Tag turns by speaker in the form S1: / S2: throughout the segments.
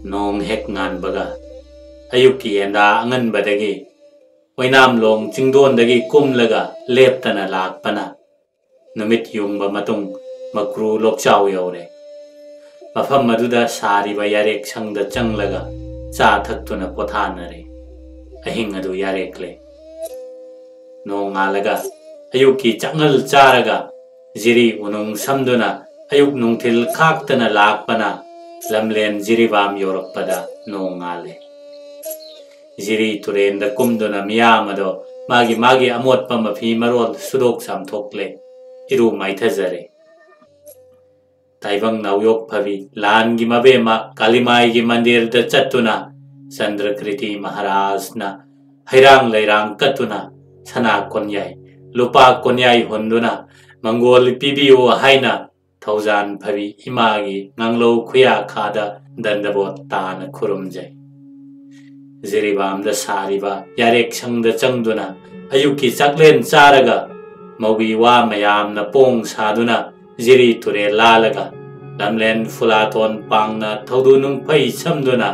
S1: nong hek ngan baga ayuk ki enda angan badagi oinam long chingdon dagi kumlaga leptana lakpana numit yungba matung makru lokchaw yore mafam maduda sariba yarek sangda changlaga cha thaktuna pothanare ahing adu yarekle nong alaga ayuk ki changal charaga jiri unung samduna ayuk nungthil khaktana lakpana lamlen jiribam yorakpada nong ale jiri turenda kumduna miyamado magi amotpa mafi marol sudok samthokle iru maithajare taibang nauyok phavi lan gi mabema kalimai gi mandir da chatuna chandrakriti maharaj na hairang lairang katuna sana konyai lupa konyai honduna mangol pibiyo haina thaujan phavi imagi nganglo khuya khada dandabot tana khurumjai Ziribam da sariba yarek sangda changduna ayuki chaklen charaga maubi wa mayam na pong saduna jiri ture lalaga lamlen fulaton pangna thodunung pai samduna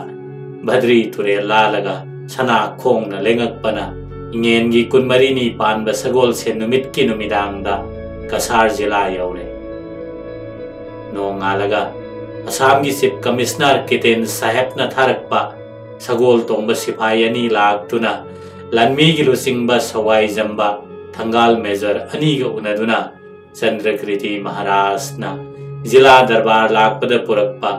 S1: badri ture lalaga sana khong na lengakpana ingengi kunmarini panba sagol se numit ki numidangda kasar jila yaure nongalaga asam gi sip commissioner kiten saheb na tharakpa sagol tongba sipayani laktuna lanmi gi lusingba sawai jamba thangal major ani ga unaduna chandrakriti maharaj na jila darbar lakpada purakpa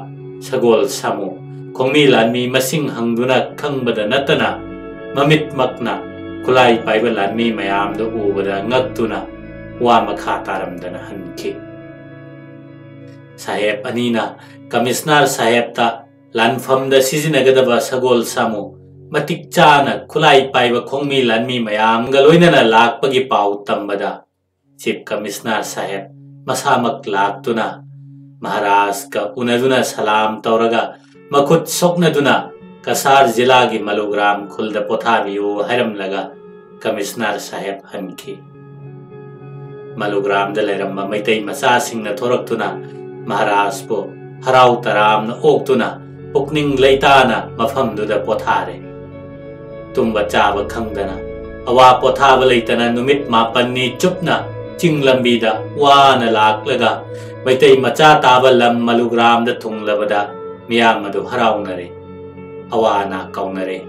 S1: sagol samu khongmi lanmi masing hangduna khangbada natana mamit makna kulai paiba lanmi mayam do ubada ngaktuna wa makha taramdana hanki saheb anina commissioner saheb ta lanfam da sizinagada sagol samu matik chana khulai paiba khongmi lanmi mayam ga loinana lakpagi pau tambada chief commissioner saheb masamak laktuna maharaj ka unaduna salam tauraga makhut soknaduna kasar jila gi malugram khulda pothabiyo hairam laga commissioner saheb hanki malugram da leramba maitai macha singna thoraktuna maharaj bo harau taram na oktuna pukning leitana mafamduda pothare tumba chaba khangdana awa pothaba leitana numit mapanni chupna chinglambida wana laklaga maitai macha taba lam malugram da thunglabada miyamadu haraunare awana kaunare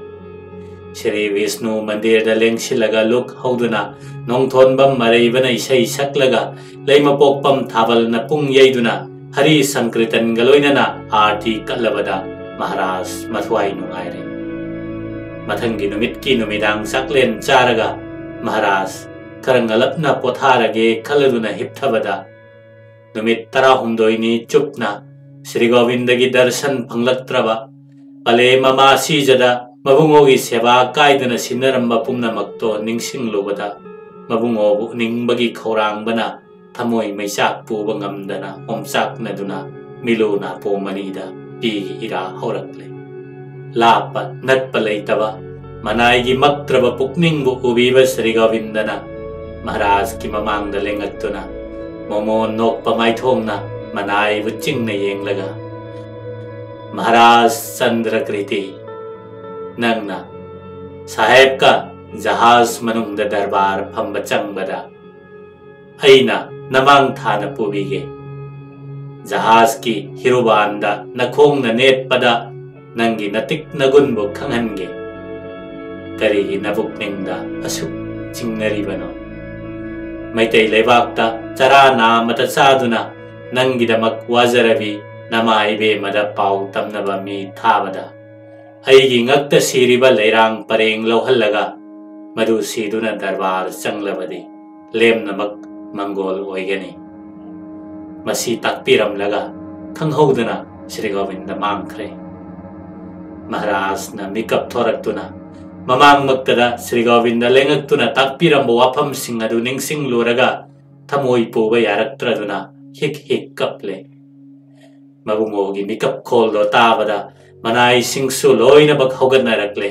S1: Shri Vishnu mandir da lengsilaga luk hauduna nongthonbam mareibana isai saklaga leima pokpam thabal na pung yeiduna Hari Sankritan galoinana arti kalabada Maharaj mathuai nungaire mathangi numit ki numidang saklen charaga Maharaj karangalapna potharage khaladuna hipthabada numit tara hundoini chupna Sri Govindagi darshan phanglaktraba pale mama sijada mabungogi seba kaiduna sinaramba pumnamakto ningsinglubada mabungobu ningbagi khaurangbana Thamoy maisak puba ngamdana omsak naduna miluna pomanida pigi ira horakle lapa natpalaitaba manaigi maktraba pukningbu ubiba Sri Govindana Maharaj ki mamangda lengattuna momo nokpa maithongna manai buchingna yenglaga Maharaj Chandrakriti nangna saheb ka jahaz manungda darbar phamba changbada aina namang thana pubige jahaz ki hirubanda nakhong na net pada nangi natik nagunbu khanghange karigi nabukningda asuk chingnari bano maitai lebakta chara na mata saduna nangi damak wazarabi namai be mada pau tamnaba mi thabada aigi ngakta siriba leirang pareng lohhallaga madu siduna darbar changlabadi lem namak Mangol oigani masi takpiram laga khanghoduna Sri Govinda mangkhre Maharaj na mikap thoraktuna mamang maktada Sri Govinda lengaktuna takpiram wafam singadu ningsing luraga thamoi puba yaraktraduna hik kaple mabungogi mikap kholdo tabada manai singsu loina bak hogannarakle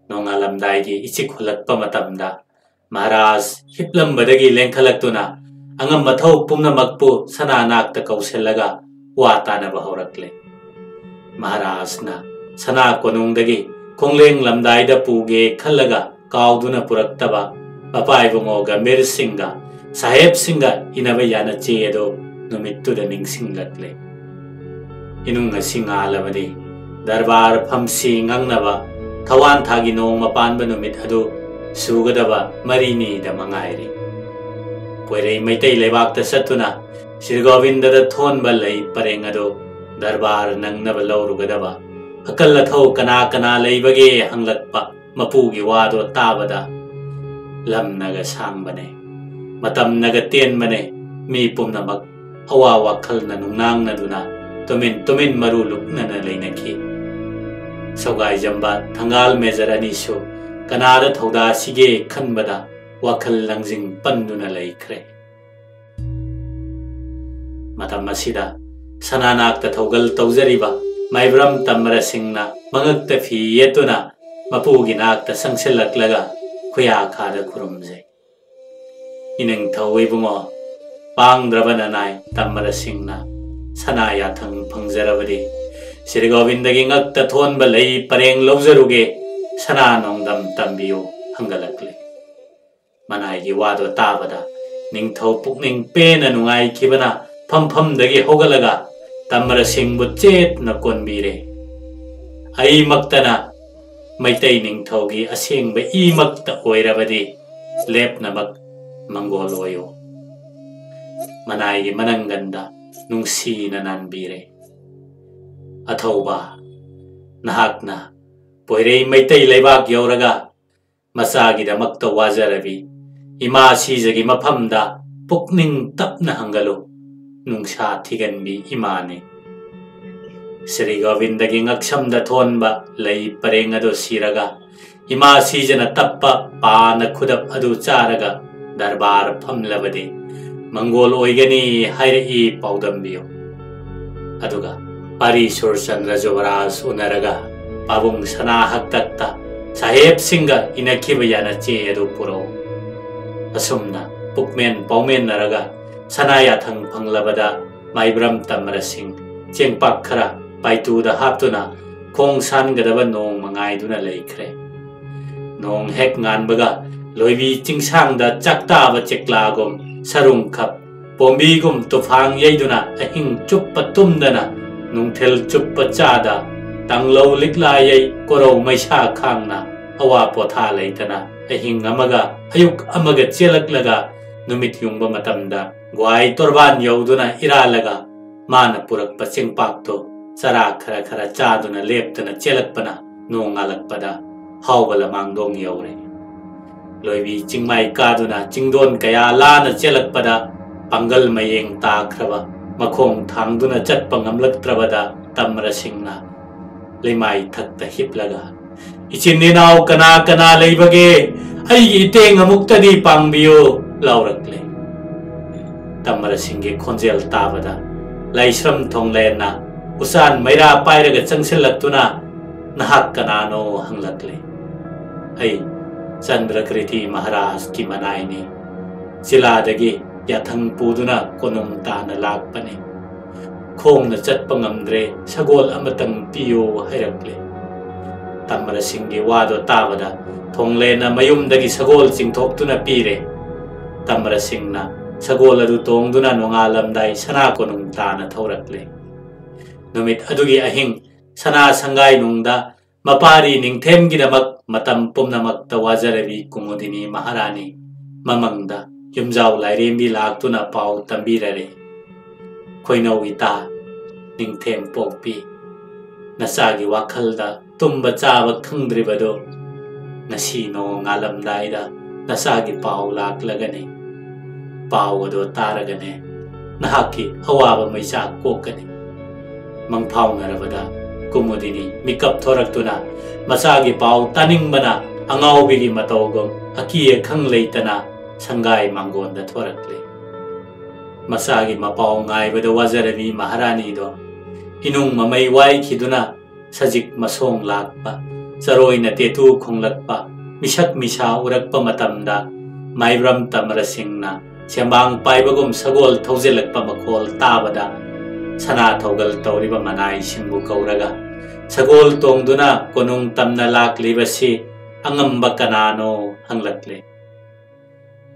S1: nongalamdaigi ichik hulakpa matamda Maharaj hiplam badagi lengkhalaktuna angam mathau pumna makpu sana nakta kauselaga watana bahorakle महाराजना सना कोनुंगदगी खोंगलेंग लमदाइदा पुगे खल्लगा काउदुना पुरक्तबा मपाइबुंगोगा मिरसिंगा साहेब सिंगा इनबा याना चेदो नुमित्तुदा निंगसिंगलक्ले इनुंगा सिंगालबदि दरबार फमसी ngangnaba thawaan thagi nong mapanba numit adu sugadaba marini da mangairi poirei maitai lebak ta satuna Sirgovinda da thonba lei pareng adu darbar nangnaba laurugadaba akalla thau kana kana leibage hanglakpa mapugi wado tabada lamnaga sangbane matamnaga tenbane mi pumnamak awa wakhalna nungnangna duna tumin maru luknana leinaki Sogai jamba thangal mezarani so kanada thauda sige khanbada wakhal langjing panduna laikre matam asida sananak ta thaugal taujariba maibram tamra singna mangakta fi yetuna mapugi nak ta sangsilaklaga khuya khada kurumje ineng thawai bungo pangdrabana nai tamra singna sanaya thang phangjarabadi Sirgovindagi ngakta thonba lei pareng lawjaruge sana nongdam tambiyo hangalakle manai gi wado tabada ningthau pukning pena nungai khibana phamdagi hogalaga tamra singbu chet na konbire ai maktana maitai ningthau gi asengba I makta oirabadi lepnamak mangoloyo manai gi mananganda nungsi na nanbire Athauba nahakna poirei maitai leibak yauraga masagi da makta wajarabi ima sijagi maphamda pukning tapna hangalo nungsa thiganbi imane Sri Govindagi ngaksamda thonba lei pareng ado siraga ima sijana tappa pana khudap adu charaga darbar phamlabadi mangol oigani hairi paudambiyo aduga Pari Surchandra Jovaraj unaraga pabung sana haktatta saheb singa inakiba yana che edu puro asumna pukmen paumen naraga sanaya thang phanglabada maibram tamra sing chengpak khara paitu da haptuna khong san gadaba nong mangai duna leikhre nong hek ngan baga loibi chingsang da chakta ba cheklagum sarung khap pombi gum tufang yeiduna ahing chuppa tumdana Nungthel chuppa chada tanglo liklai koro maisa khangna awa potha leitana ahing amaga ayuk amaga chelaklaga numit yungba matamda gwai torban yauduna iralaga mana purak paching pakto chara khara chaduna leptana chelakpana nongalakpada hawbala mangdong yaure loibi chingmai kaduna chingdon kaya lana chelakpada pangal mayeng takraba Makhong thangduna chatpa ngamlaktrabada tamra singna lemai thakta hiplaga ichininaw kana leibage ai iteng amuktadi pangbiyo laurakle tamra singge khonjel tabada laisram thonglena usan maira pairaga changsilaktuna nahak kanano hanglakle ai Chandrakriti Maharaj ki manaini siladagi Yathang puduna konum tana lakpane khong na chatpa ngamdre sagol amatang piyo hairakle tamra singgi wado tabada thongle na mayumdagi sagol chingthoktuna pire tamra singna sagol adu tongduna nongalamdai sana konum tana thaurakle numit adugi ahing sana sangai nungda mapari ningthemgidamak matam pumnamak tawajarabi kumudini maharani mamangda Yumjau lairembi laktuna pau tambirare Khoinau ita ningthem pokpi Nasagi wakhalda tumba chaba khangdribado Nasi no ngalamdaida Nasagi pau laklagane Pau ado taragane Nahaki awaba maisa kokane Mangpau narabada kumudini mikap thoraktuna Masagi pau taningbana Angawbigi matawgom Akiya khang leitana Sangai mangon da thorakle Masagi mapao ngai bada wajarabi maharani do Inung mamay wai khiduna sajik masong lakpa Saroi na tetu khonglakpa Misak misa urakpa matamda Maibram tamra singna Siambang paibagum sagol thaujelakpa makol tabada सना थौगल तौरिबा मनाई सिंबु कौरगा सगोल तोंगदुना कोनुंग तमना लाक्लिबसी अंगंबा कनानो हंगलक्ले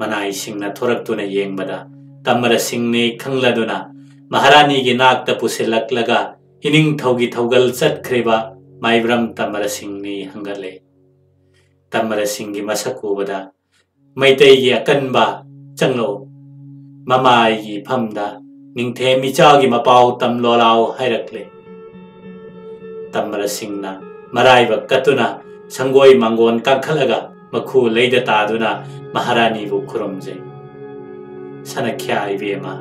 S1: मनाई सिंगना थोरक्तुना येंगबदा तमरा सिंगने खंगलदुना महारानी की नाकता पुसिलक्लगा inning थौगी थौगल चटख्रेबा माइब्रम तमरा सिंगने हंगले तमरा सिंगी मसकुबदा मैतैगी अकनबा चंगलो ममाईगी फमदा निंगथे मिचागी मपाव तमलोलाव हैरक्ले तमरा सिंगना मराइबा कतुना संगोई मंगोन काखलगा मखु लेदा तादुना महारानी बु खुरमजे सनख्या इबेमा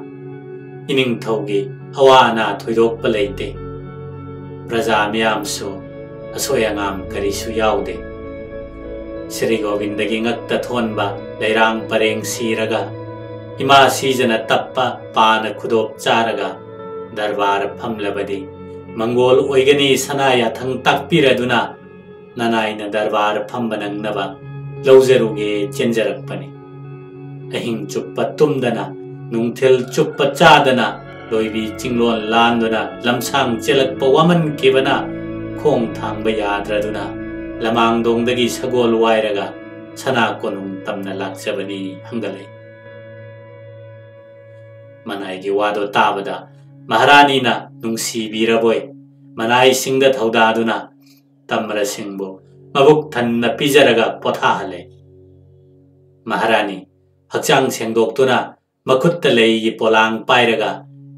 S1: inning थौगी Awana थोइदोकपा लेते प्रजा म्यामसु असोयांगाम करिसु याउदे Shri गोविंदगी ngakta thonba leirang pareng siraga ima sijana tappa pana khudop charaga darbar phamlabadi mangol oigani sanaya thang takpiraduna nanaina darbar phambanangnaba lawjaruge chenjarakpani ahing chuppa tumdana nungthil chuppa chadana loibi chinglon landuna lamsang chelakpa waman kibana khong thangba yadraduna lamang dongdagi sagol wairaga sana konung tamna lakchabani hangale manai gi wado tabada maharani na nungsi biraboy manai singda thaudaduna tamra singbo mabuk thanna pijaraga pothahale maharani hakchang sengdoktuna makutta leigi polang pairaga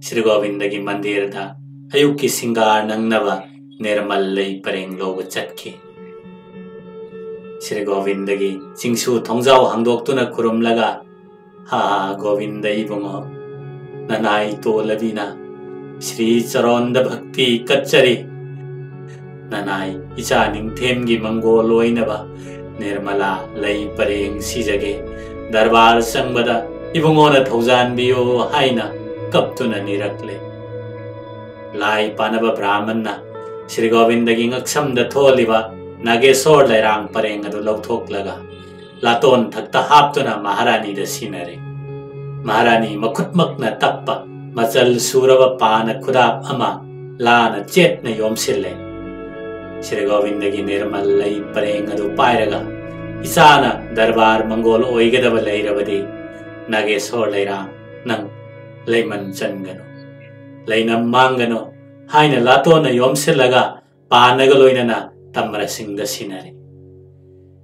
S1: Sri Govindagi mandirda ayukki singar nangnaba nirmal lei pareng logo chatki Sri Govindagi Singsu Thongzao hangdoktuna kurumlaga ha Govinda ibungo nanai to labina Sri Charonda Bhakti Kachari nanai icha ningthemgi mango loinaba nirmala lei pareng sijage darbar sangbada ibungona thaujan biyo haina kaptuna nirakle lai panaba brahmanna Sri Govindagi ngaksamda tholiba Nagesor lairang pareng adu lauthok laga laton thakta haptuna maharani da sinare maharani makutmakna tappa machal suraba pana khudap ama lana chetna yomsille Sri Govindagi nirmal lai pareng adu pairaga isana darbar mangol oigadaba lairabadi Nagesor lairang nang leiman changano leinam mangano haina latona yomsillaga panaga loinana Tamra Singda Sinari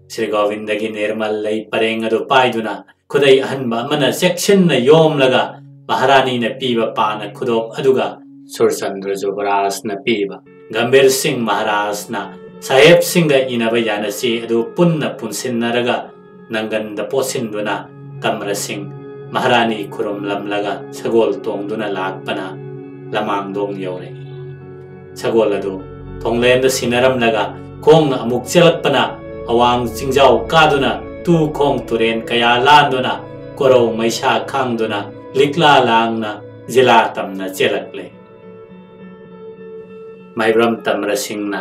S1: Sri Govindagi nirmal lei pareng adu paiduna khudai ahanba mana section na yom laga maharani na piba pana khudop aduga Surchandra Jobaras na piba Gambir Singh Maharaj na Sahib Singha inaba yanasi adu punna punsinnaraga nanganda posinduna Tamra Singh maharani khurum lamlaga sagol tongduna lakpana lamang dong yore sagol adu Thonglenda sinaram laga kong amuk chelakpana awang jingjau kaduna tu kong turen kaya landuna koro maisha khangduna likla langna jila tamna chelakle maibram tamra singna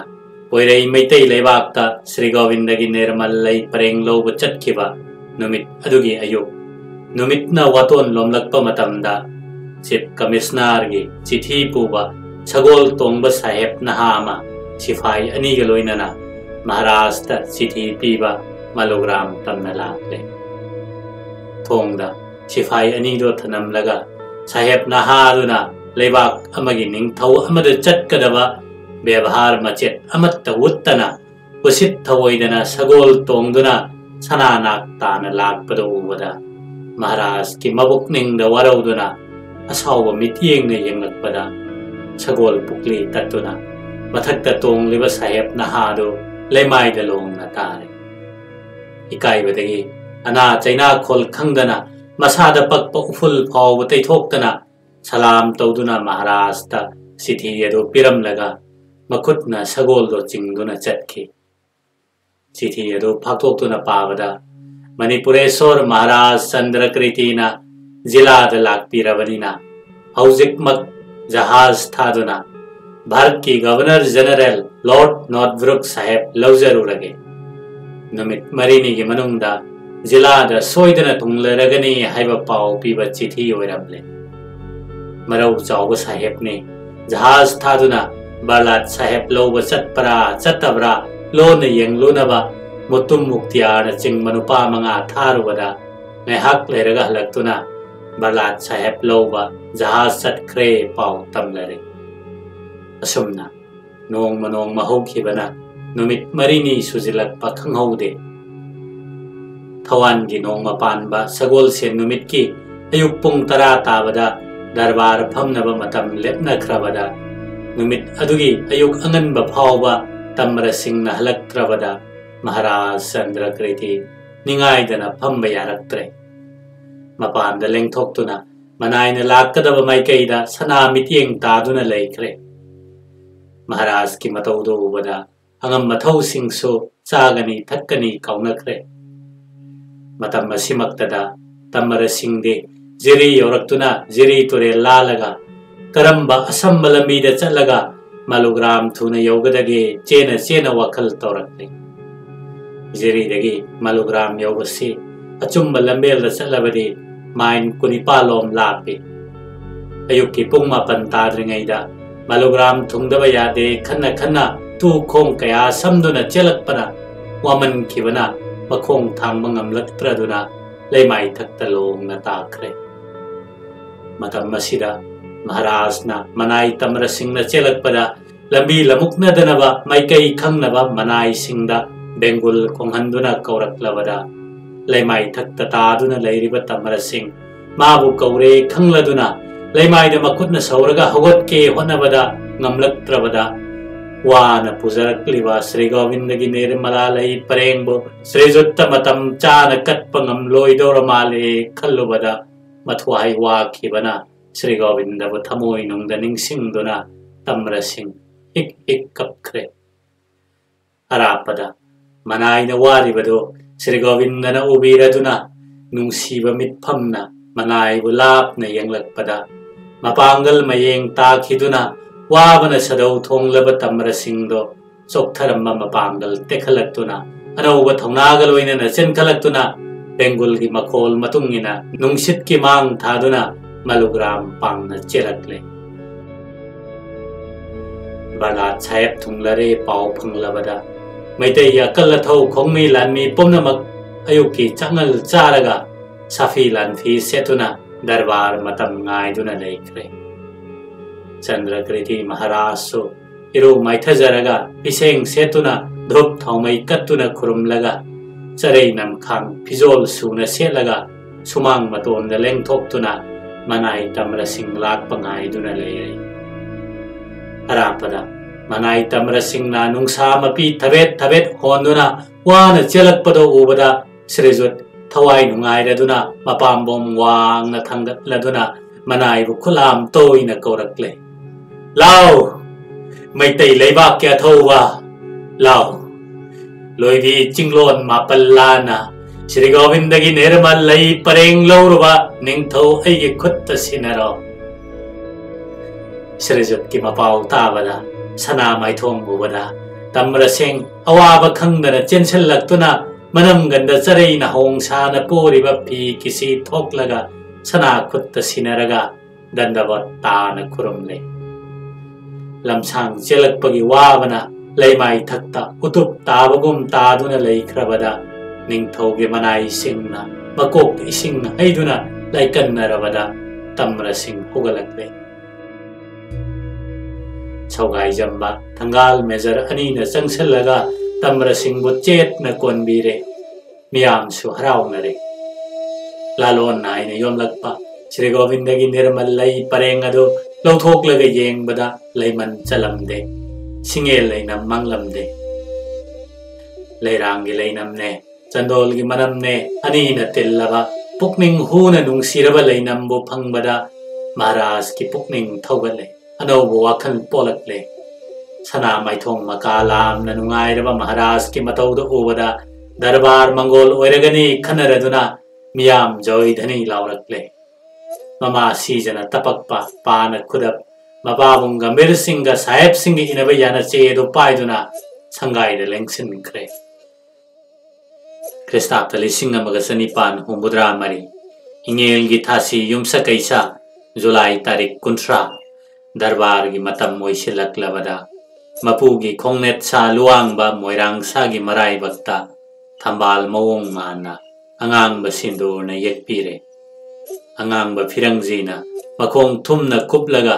S1: poirei meitei leibakta Sri Govindagi nirmal lei pareng loba chatkiba numit adugi ayuk numitna waton lomlakpa matamda Chief Commissioner gi chithi puba sagol tongba sahib nahama Sifai ani galoinana Maharashtra Chithi piba malogram tamna lakle Thongda Sifai ani do thanam laga Sahib nahaduna leibak amagi ningthau amada chatkadaba bebhar machet amatta uttana usit thawoidana sagol tongduna sana naktana lakpado ubada Maharashtra ki mabuk ningda warauduna asawba mitiengna yenglakpada sagol pukli tatuna Mathakta tong liba sahib nahado lemai da long na tare ikai badagi ana chaina khol khangdana masada pakpa uful phaw batei thoktana salam tawduna Maharashtra sithi adu piram laga makutna sagol do chingduna chatki sithi adu phaktoktuna pabada Manipureshwar Maharaj Chandrakritina jila da lakpirabadina haujikmak jahaz thaduna Bharat की governor general Lord Northbrook साहेब लौजरूरगे नुमित मरीनी की मनुंगदा जिला the सोइदना तुंगलरगनी हाइबा पाव पीबा चिठी ओइरमले मरौ चाव साहेब ने जहाज थादुना बरलाट साहेब लौब चटपरा चटबरा loan येंगलुनबा Mutum मुक्तियार चिंग मनुपा मंगा थारुबदा नेहाक लेरगा हलक्तुना बरलाट साहेब लौबा जहाज चटख्रे पाउ तमलरे असुमना नोंग मनोंग महौखिबना नुमित मरिनी सुजिलक्पा खंगहौदे थवान की नोंग मपानबा सगोल से नुमित की अयुक पुंग तरा ताबदा दरबार फमनब मतम लेपनख्रबदा नुमित अदुगी अयुक अंगनब फावबा तमर सिंह हलक्त्रबदा महाराज चंद्रकृति निगायदना फंब यारक्त्रे मपान लेंथोक्तुना मनायन लाक्कदब माइकैदा सना मितियेंग तादुना लैख्रे महाराज की मतौदो उबदा अंगम मथौ सिंहसो चागनी थक्कनी कौनख्रे मतम असिमक्तदा तमर सिंहदे जिरी यौरक्तुना जिरी तुरे लालगा करम्बा असंब लंबीदा चलगा मलुग्राम थुना यौगदगे चेना चेना वखल तौरक्ले जिरीदगी मलुग्राम यौगसी अचुम्ब लंबेल चलबदे माइन कुनिपालोम लापे अयुक्की पुंग मापन ताद्रिंगैदा मलुग्राम थुंगदब यादे खन्ना खन्ना तू खोंग कया समदुना चेलकपना वामन खिबना मखोंग थांगबा ngamlaktraदुना लेमाई थक्ता लोंगना ताख्रे मतम मसिदा महाराजना मनाई तमर सिंहना चेलकपदा लंबी लमुकनदनबा माइकई खंगनबा मनाई सिंहदा बेंगुल खोंगहंदुना कौरक्लबदा लेमाई थक्ता तादुना लैरिबा तमर सिंह माबु कौरे खंगलदुना लेमाईदा मकुटना सौरगा हगोटके होनबदा ngamlaktrabada वान पुजरक्लिबा श्री गोविंदगी निर्मला लई परेंगबो श्रीजुत्त मतम चान कत्पंगम लोइदोर माले खल्लुबदा मथुआई वाखिबना श्री गोविंदबु थमोई नुंगद निंगसिंगदुना तमर सिंह हिक हिक कपख्रे अरापदा मनाइना वारिबदो श्री गोविंदना उबीरदुना नुंगसीब मितफमना मनाइबु लापना यंगलकपदा मपांगल मयेंग ताखिदुना वाबन सदौ थोंगलब तमर सिंहदो चोक्थरम्ब मपांगल तेखलक्तुना अनौब थौनागल ओइनना चेनखलक्तुना बेंगुल की मखोल मतुंगिना नुंगसित की मांग थादुना मलुग्राम पांगना चेलक्ले बरलाट साहेब थुंगलरे पाव फंगलबदा मैतै अकल थौ खोंगमी लानमी पुमनमक अयुकी चंगल चारगा साफी लानफी सेतुना दरबार मतम गायदुना लेख्रे चंद्रकृति महाराजसो इरो माइथजरगा इसेंग सेतुना धूप थौमै कत्तुना खुरुमलगा चरै नमखांग फिजोल सुना सेलगा सुमांग मतोन लेंथोक्तुना मनाई तमर सिंह लाक्पा गायदुना लेरे अरापदा मनाई तमर सिंहना नुंगसा मपी थबेत थबेत होंदुना वाना चेलकपदो उबदा श्रीजुत थवाई नुंगाइरदुना मपाम्बोम वांगना थंगलदुना मनाईबु खुलाम तोइना कौरक्ले लाओ मैतै लेबाक क्या थौवा लाओ लोइदी चिंगलोन मापल्लाना श्री गोविंदगी निर्मल लई परेंग लौरबा निंगथौ ऐगे खुत्त सिनरो श्रीजुत की मपाउ ताबदा सना माइथोंग बुबदा तमर सिंह अवाब खंगदना चेनसलक्तुना मनम गंद चरैना होंगसाना पोरिबा फी किसी थोकलगा सना खुत्त सिनरगा दंडवत ताना खुरुमले लमसांग चेलकपगी वाबना लेमाई थक्ता उतुप ताबगुम तादुना लेख्रबदा निंगथौगे मनाई सिंहना मकोक इसिंगना हैदुना लाइकन्नरबदा तमर सिंह हुगलक्ले सौगाई जंबा थंगाल मेजर अनीना चंगसलगा तमर सिंहबु चेतना कोनबीरे मियामसु हराउनरे लालोन नाइना योमलक्पा श्री गोविंदगी निर्मल लई परेंगदो लौथोक्लगा येंगबदा लैमन चलमदे सिंगेल लैनम मंगलमदे लैरांगी लैनमने चंदोलगी मनमने अनीना तिल्लबा पुकनिंग हुना नुंगसिरबा लैनमबु फंगबदा महाराज की पुकनिंग थौगले अनौबु वाखल पोलक्ले सना माइथोंग मकालामना नुंगाइरबा महाराज की मतौदो उबदा दरबार मंगोल ओइरगनी खनरदुना मियाम जॉयधनी लाउरक्ले ममा सीजना तपक्पा पान खुदप मबाबुंग गंभीर सिंह साहेब सिंह इनब याना चेदो पाइदुना संगाइद लेंगसिनख्रे ख्रिस्ताब्द 1994 इंगेलगी थासी युमसकैसा जुलाई तारीख 30 दरबार की मतम ओइसिलक्लबदा मपुगी खोंगनेट सा लुआंगबा मोइरांग सागी मराई बक्ता थंबाल मवोंग माना अंगांग सिंदूर ने येकपीरे अंगांग फिरंगजीना मखोंग थुमना कुपलगा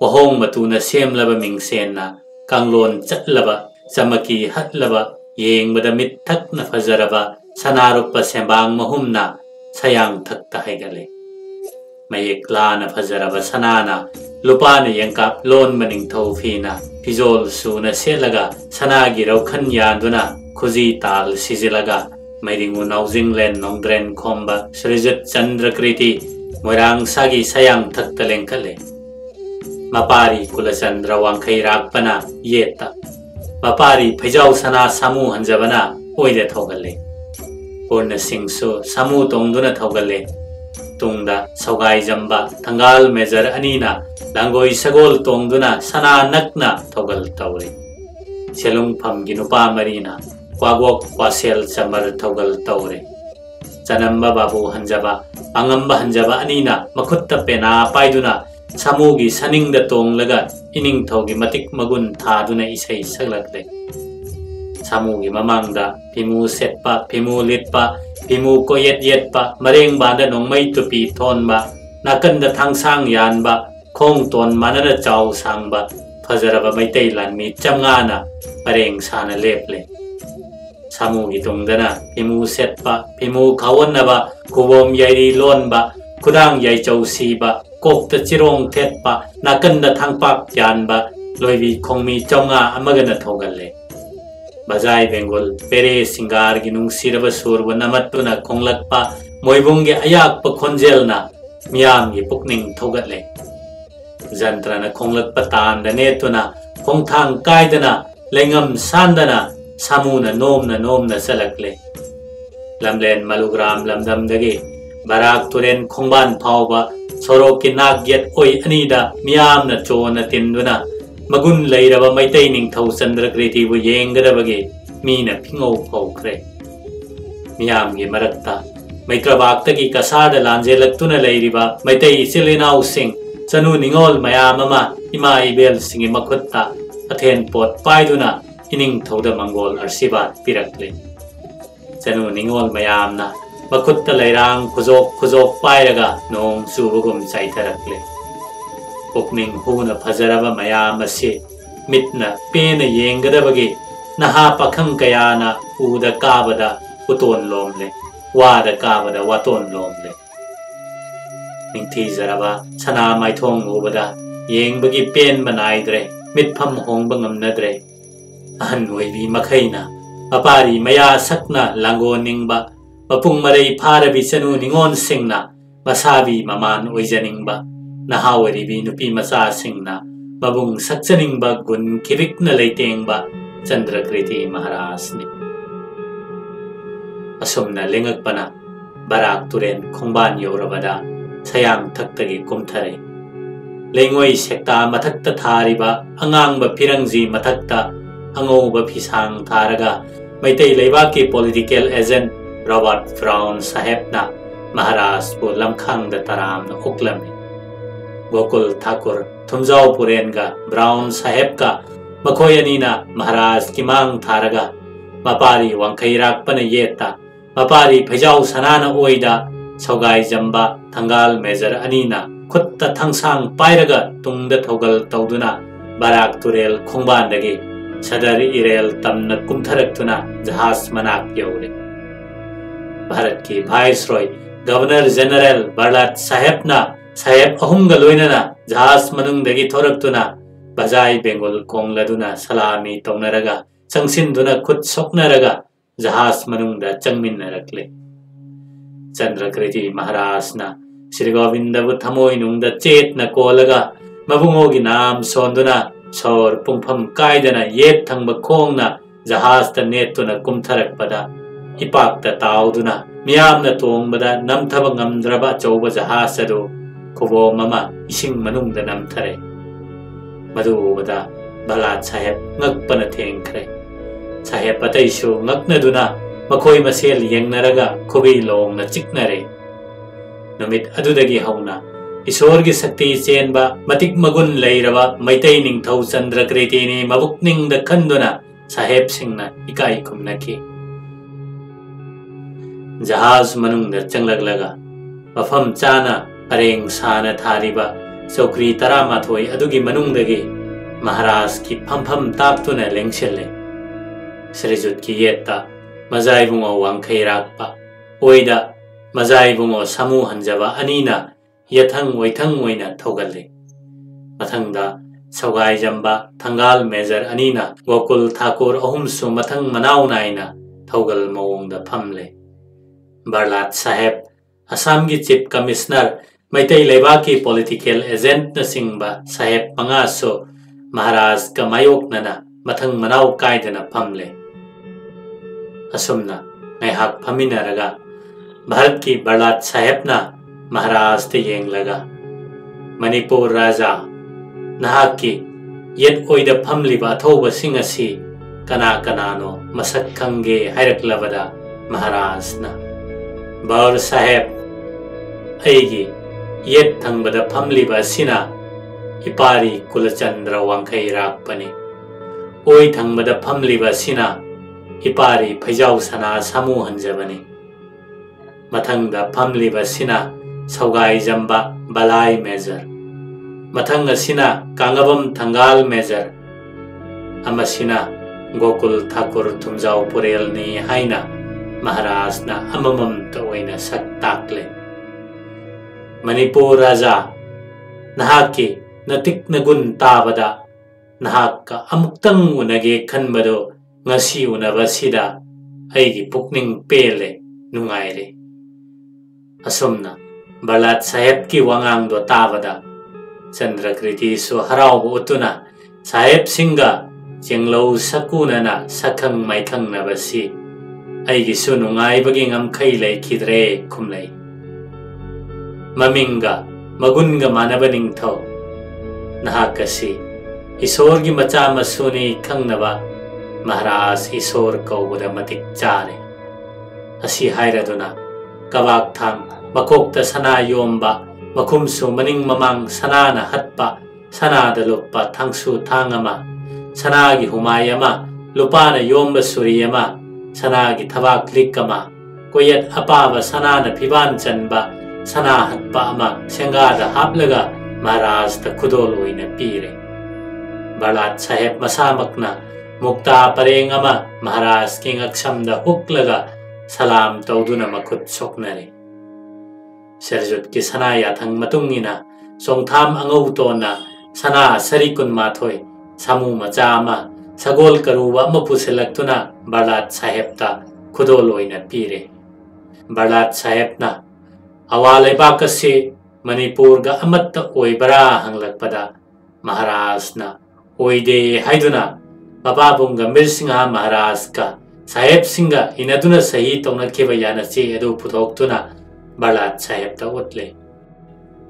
S1: वहोंग मतुना सेमलबा मिंगसेना कांगलोन चटलबा चमकी हटलबा येंगबदा मिथक्ना फजरबा सनारुप सेंबांग महुमना सयांग थक्ता हैगले मयेक लाना फजरबा सनाना लुपाना यंकाप लोन मनिंग थौफीना फिजोल सूना सेलगा सनागी रौखन यादुना खुजी ताल सिजिलगा मैरिंगु नाउजिंगलेन नोंद्रेन खोंबा श्रीजत चंद्रकृति मोरांग सागी सयांग थक्ता लेंकले मपारी कुलचंद्र वांखै रागपना येता मपारी फैजाउ सना सामू हंजबना ओइदे थौगले पूर्ण सिंहसु सामू तोंगदुना थौगले तुंगदा सौगाई जंबा थंगाल मेजर अनीना लांगोई सगोल तोंगदुना सना नकना थौगल तौरे सेलुंग फमगी नुपा मरीना क्वागोक क्वासेल चमर थौगल तौरे चनम्बा बाबू हंजबा अंगम्बा हंजबा अनीना मखुत्ता पेना पाइदुना सामूगी सनिंगदा तोंगलगा इनिंग थौगी मतिक मगुन थादुना इसै सगलकले सामूगी ममांगदा फिमू सेटपा फिमू लिटपा फिमू कोयेट येटपा मरेंग बांदा नोंगमै तुपी थोनबा नाकंदा थांगसांग यानबा खोंग तोन मानना चाव सांगबा फजरबा मैतै लानमी चमगाना परेंग साना लेपले सामूगी तुंगदना फिमू सेटपा फिमू खावनबा कुबोम याइरी लोनबा खुदांग याइचौ सीबा कोकता चिरोंग थेटपा नाकंदा थांगपाक यानबा लोइबी खोंगमी चौंगा अमगना थौगले बजाय बेंगोल पेरे सिंगार की नुंगसिरब सुरब नमत्तुना खोंगलक्पा मोइबुंगे अयाकप खोंजेलना मियाम की पुकनिंग थौगले जंत्रना खोंगलक्पा तांदा नेतुना खोंगथांग कायदना लेंगम सांदना सामूना नोमना चलकले लमलेन मलुग्राम लमदमदगे बराक तुरेन खोंबान फावबा सोरो की नाग येट ओइ अनीदा मियामना चोना तिंदुना मगुन लैरबा मैतै निंगथौ चंद्रकृतिबु येंगदबगे मीना फिंगौ फौख्रे मियामगी मरक्ता मैत्रबाक्तगी कसादा लांजेलक्तुना लैरिबा मैतै इचिलिनाउ सिंग चनु निंगोल मयाममा इमा इबेल सिंगी मखुत्ता अथेन पोत पाइदुना इनिंगथौदा मंगोल अर्शिबाद पिरक्ले चनु निंगोल मयामना मखुत्ता लैरांग खुजोक पाइरगा नोंग चुबगुम चाइथरक्ले पुकनिंग हुना फजरबा मयाम असे मितना पेन येंगदबगे नहा पखंग कयाना उदा काबदा उतोन लोमले वाद काबदा वातोन लोमले निंथी जरबा सना माइथोंग उबदा येंगबगी पेन बनाइद्रे मितफम होंगबा ngamnadre अहन ओइबी मखैना अपारी मया सकना लांगोनिंगबा मपुंग मरई फारबी चनु निंगोन सिंगना मसाबी ममान ओइजनिंगबा नहावरीबी नुपी मचा सिंगना मबुंग सक्चनिंगबा गुन खिबिकना लैतेंगबा चंद्रकृति महाराजनी असुमना लिंगकपना Barack Tourane खोंबान यौरबदा सयांग थक्तगी कुमथरे लेंगोई सेक्ता मथक्ता थारिबा अंगांगबा फिरंगजी मथक्ता अंगौबा फिसांग थारगा Meitei लेबाकी political agent Robert brown साहेबना महाराज बो लमखांगदा तरामना ओकलमी गोकुल ठाकुर थुमजाव पुरेनगा ब्राउन साहेब का मखोयनीना महाराज की मांग थारगा मपारी वांखैराकपन येता मपारी फैजाव सनाना ओइदा सौगाई जंबा थंगाल मेजर अनीना खुत्ता थंगसांग पाइरगा तुंगदा थौगल तौदुना बराक तुरेल खोंबानदगी सदर इरेल तमना कुमथरक्तुना जहाज मनाक यौरे भारत की वाइसरॉय गवर्नर जनरल बर्लाट साहेबना साहेब अहुमगा लोइनना जहाज मनुंगदगी थोरक्तुना बजाय बेंगोल कोंगलदुना सलामी तौनरगा चंगसिनदुना खुद सोकनरगा जहाज मनुंगदा चंगमिनरकले चंद्रकृति महाराजना श्री गोविंदबु थमोय नुंगदा चेतना कोलगा मबुंगोगी नाम सोंदुना सौर पुंफम कायदना येत थंगबा खोंगना जहाजता नेतुना कुमथरकपदा इपाकता ताउदुना मियामना तोंगबदा नमथबा ngamdraba चौबा जहाज अदु खुबो ममा इसिंग मनुंगदा नमथरे मदुबदा बलाट साहेब ngakpana thengkhre साहेब अतैसु ngaknaduna मखोय मसेल येंगनरगा खुबी लोंगना चिकनरे नुमित अदुदगी हौना ईश्वर की शक्ति चेनबा मतिक मगुन लैरबा मैतै निंगथौ चंद्रकृतिनी मबुकनिंग द खंदुना साहेब सिंहना इकाई खुमनकी जहाज मनुंग द चंगलगलगा मफम चाना अरेंग साना थारिबा चौकरी तरामाथोई अदुगी मनुंगदगी महाराज की फमफम तापतुना लेंगसिले श्रीजुत की येत्ता मजाइबुंगो वांखैराकपा ओइदा मजाइबुंगो समू हंजबा अनीना यथंग वैथंग ओइना थौगल्ले मथंगदा सौगाइजंबा थंगाल मेजर अनीना गोकुल ठाकुर अहुमसु मथंग मनाउ नाइना थौगल मओंगदा फमले बरलाट साहेब असम की चीफ कमिश्नर मैतै लेबा की पॉलिटिकल एजेंट न सिंगबा साहेब मंगासो महाराज का मायोकनना मथंग मनाउ कायदना फमले असुमना नैहाक फमिनरगा भारत की बरलाट साहेबना महाराज ते येंगलगा मणिपुर राजा नहाकी येत ओइदा फमलिबा अथौबा सिंग असि कना कनानो मसक खंगे हायरकलबदा महाराजना बर साहेब ऐगी येत थंगबदा फमलिबा सिना इपारी कुलचंद्र वांखैराकपने ओइ थंगबदा फमलिबा सिना इपारी फैजाउ सना समू हंजबने मथंगदा फमलिबा सिना सौगाइजंबा बलाई मेजर मथंग असिना कांगबम थंगाल मेजर अमसिना गोकुल ठाकुर थुमजाउ पुरेलनी हाइना महाराजना अममम तोइना सक ताकले मणिपुर राजा नहाकी नतिक नगुन ताबदा नहाक अमुक्तंग उनगे खनबदो ngasi unabasida aigi pukning pele nungaire asomna balat saheb ki wangang do tabada chandrakriti so harau utuna saheb singa jenglo sakuna na sakhang maikhang na basi aigi su nungai bagi ngam khailai khidre khumlai maminga magunga manabaning tho nahakasi ईश्वर की मचा मसूनी खंगनबा महाराज ईश्वर कौबदा मतिक चारे असी हायरदुना कबाक थांग मकोक्ता सना योम्बा मखुमसु मनिंग ममांग सनाना हत्पा सनादा लुप्पा थांगसु थांगमा सनागी हुमायमा लुपाना योम्बा सूर्यमा सनागी थबाक लिक्कमा कोयत अपाबा सनाना फिबान चनबा सना हत्पा अमा सेंगादा हापलगा महाराज ता खुदोल ओइना पीरे बरलाट साहेब मसामकना मुक्ता परेंग अमा महाराज की अक्षमदा हुक्लगा सलाम तौदुना मखुद सोकनरे सरजुत की सना याथंग मतुंगिना सोंगथाम अंगौतोना सना सरिकुन माथोय सामू मचामा सगोल करुवा मपुसेलक्तुना बरलाट साहेबता खुदोल ओइना पीरे बरलाट साहेबना अवालेबाकसे मणिपुर गा अमत्त ओइबरा हंगलकपदा महाराजना ओइदे हाइदुना मपाबुंग गंभीर सिंह महाराज का साहेब सिंह इनदुना सही तौना केबा याना चे अदु पुथोक्तुना बरलाट साहेब ता उतले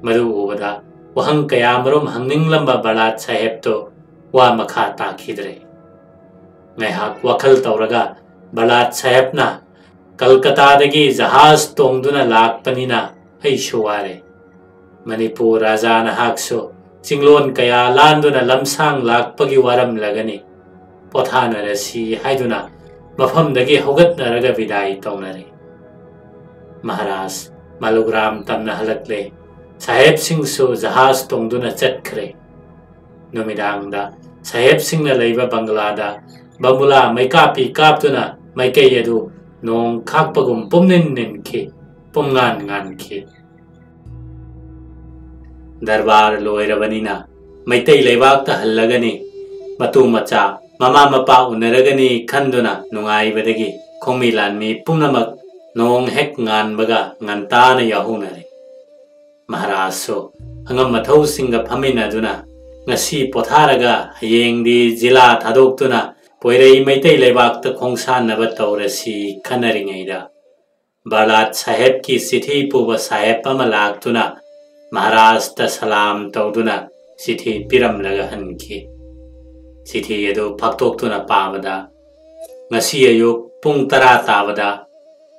S1: मरु ओबदा वहंग कयामरुम हंगनिंगलंबा बरलाट साहेब तो वा मखा ताखिद्रे ngaiha wakhal tawraga balat sahebna Kolkata dagi jahaz tongduna lakpanina ai shuware Manipur raja na hakso singlon kaya landuna lamsang lakpagi waram lagani pothana rasi haiduna mafam dagi hogatna raga vidai tawnare Maharaj Malugram tamna halakle Saheb Singh so jahaz tongduna chatkre numidangda Saheb Singh na leiba Banglada Bambula maikapi kaptuna maikai yadu nong khakpagum pumnin ninki pumngan nganki Darbar loirabanina maitai leibakta hallagani matu macha mama mapa unaragani khanduna nungai badagi khongmilan mi pumnamak nong hek ngan baga ngantana yahunare Maharaj so hangam mathau singa phamina duna ngasi potharaga hayengdi jila thadoktuna poirei maitai leibakta khongsan naba taurasi khanaringaida Balat Saheb ki sithi puba Saheb amalaktuna Maharaj ta salam tauduna sithi piram laga hanki sithi yadu phaktoktuna pamada ngasi ayuk pung tara tabada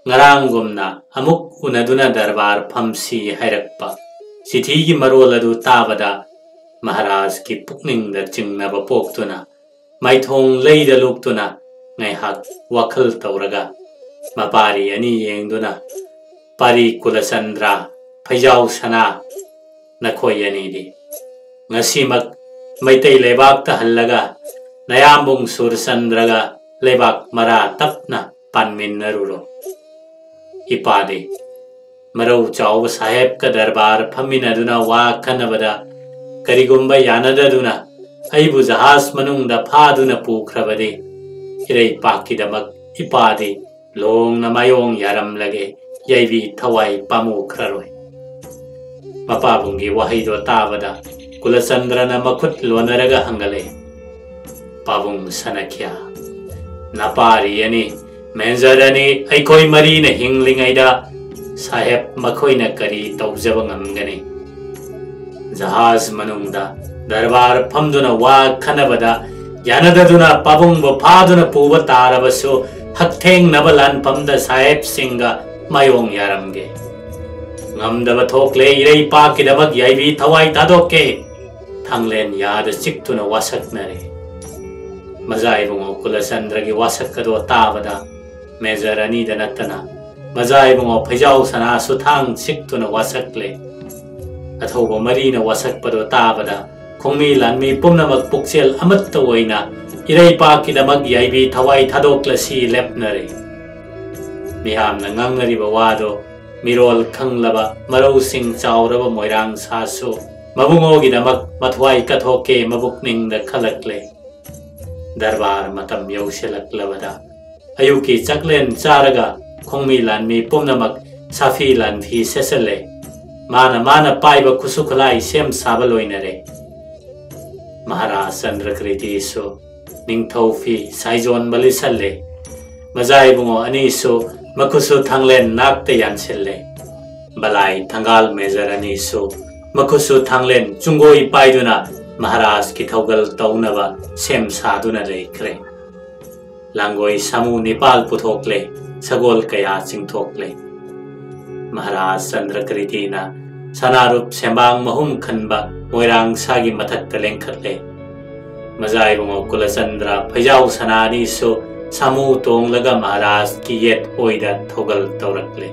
S1: ngarang gumna amuk unaduna darbar phamsi hairakpa चिठी की मरोल अदु ताबदा महाराज की पुकनिंग the चिंगनब पोक्तुना माइथोंग लैद लुक्तुना ngaihat wakal tauraga mapari ani yengduna pari kulasandra phajau sana nakhoi ani di ngasimak maitai lebak ta hallaga nayambung sursandraga lebak mara tapna panmin naruro ipade marau chaw saheb ka darbar phaminaduna wa khanabada karigumba yanadaduna aibu jahas manungda phaduna pukhrabade Irai पाकी दमक इपादे लोंग नमायोंग यारम लगे यही थवाई पामु खरोय मपाबुंगी वही दो तावदा कुलचंद्र न मखुत लोनरग हंगले पाबुंग सनख्या नपारी यानी मेंजरनी ऐकोई मरी न हिंगलिंगैदा साहेब मखोई न करी तौजब ngамगने जहाज मनुंगदा दरबार फमदुना वा खनबदा यानदुना पाबुंग फादुना पुब तारबसु हक्थेंग नबलान पमदा साहेब सिंगा मायोंग यारमगे ngамदब थोकले इरई पाकी दबक याइबी थवाई तादोके थांगलेन याद सिक्तुना वासकनरे मजाइबुंगो कुलचंद्रगी वासकदो ताबदा मेजरनी दनतना मजाइबुंगो फैजाउ सना सुथांग सिक्तुना वासकले अथौबो Marina वासकपदो ताबदा खोंमी लानमी पुमनमक पुक्सेल अमत्त ओइना Irai पाकीदमक याइबी थवाई थादोक्लसी लेपनरे मिहामना ngangnariba wado mirol khanglaba marosing chauraba moirang sasu mabungogidamak mathwai kathoke mabukningda khalakle darbar matam yausilaklabada ayuki chaklen charaga khongmi lanmi pumnamak safi lanthi sesale mana paiba khusukhlai sem sabaloinare महाराज चंद्रकृतिसु निंगथौफी साइजोन बलिसले मजाइबुंगो अनीसु मखुसु थांगलेन नाक्ते यानसिले बलाई थंगाल मेजर अनीसु मखुसु थांगलेन चुंगोई पाइदुना महाराज की थौगल तौनबा same सादुना लेख्रे लांगोई सामु नेपाल पुथोकले सगोल कया चिंगथोकले महाराज चंद्रकृतिना सनारूप सेंबांग महुम खनबा मोइरांग सागी मथक लेंखले मजाइबुंगो कुलचंद्र फैजाउ सनानी सो सामू तोंगलगा महाराज की येत ओइदा थोगल तौरकले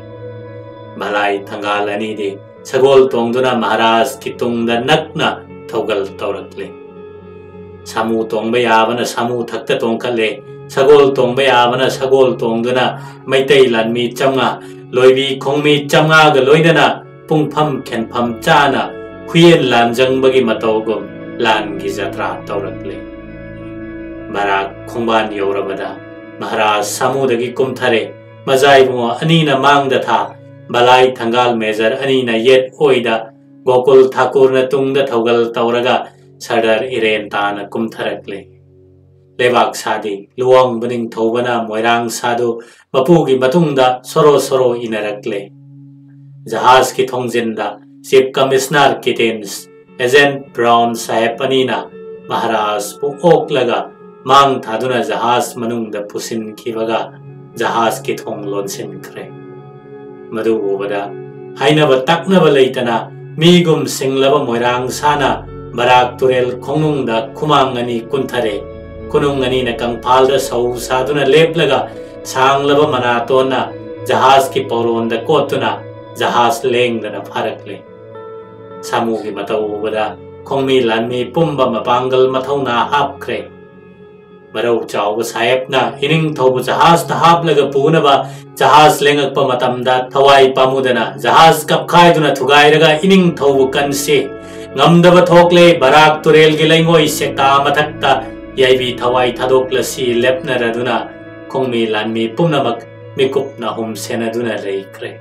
S1: भलाई थंगाल अनीदे सगोल तोंगदुना महाराज की तुंगदा नकना थोगल तौरकले सामू तोंगबे यावना सामू थक्ता तोंगखले सगोल तोंगबे यावना सगोल तोंगदुना मैतै लानमी चमगा लोइबी खोंगमी चमगा ग लोइदना पुंगफम खेनफम चाना हुयेन लानजंगबगी मतौगुम लान की जत्रा तौरकले बराक खोंबान यौरबदा महाराज सामुदगी कुमथरे मजाइबुंगो अनीना मांगदा था बलाई थंगाल मेजर अनीना येत ओइदा गोकुल ठाकुर न तुंगदा थौगल तौरगा सरदार इरेन ताना कुमथरकले लेबाक सादी लुवांग बनिंग थौबना मोइरांग सादु मपुगी मतुंगदा सोरो इनरकले जहाज की थोंगजिंदा चीफ कमिश्नर किटेन्स एजेंट ब्राउन साहेब अनीना महाराज पु ओकलगा मांग थादुना जहाज मनुंगदा पुसिन खिबगा जहाज की थोंग लोनसिनख्रे मदु उबदा हाइनब तकनब लैतना मीगुम सिंगलब मोइरांग साना बराक तुरेल खोंगुंगदा खुमांगनी कुंथरे कुनुंगनी न कंगफालदा सौ सादुना लेपलगा सांगलब मनातोना जहाज की पौरोंदा कोतुना जहाज लेंगदना फारकले सामू की मतौबदा खोंगमी लानमी पुंबा मपांगल मथौना हापख्रे मरौ चाव साहेबना इनिंग थौबु जहाज तहाबलगा पुनबा जहाज लेंगकपा मतमदा थवाई पामुदना जहाज कपखाइदुना थुगाइरगा इनिंग थौबु कनसे ngамदबा थोकले बराक तुरेल गी लैंगोई सेक्ता मथक्ता याइबी थवाई थादोक्लसी लेपनरदुना खोंगमी लानमी पुनमक मिकुपना हुम सेनदुना लेख्रे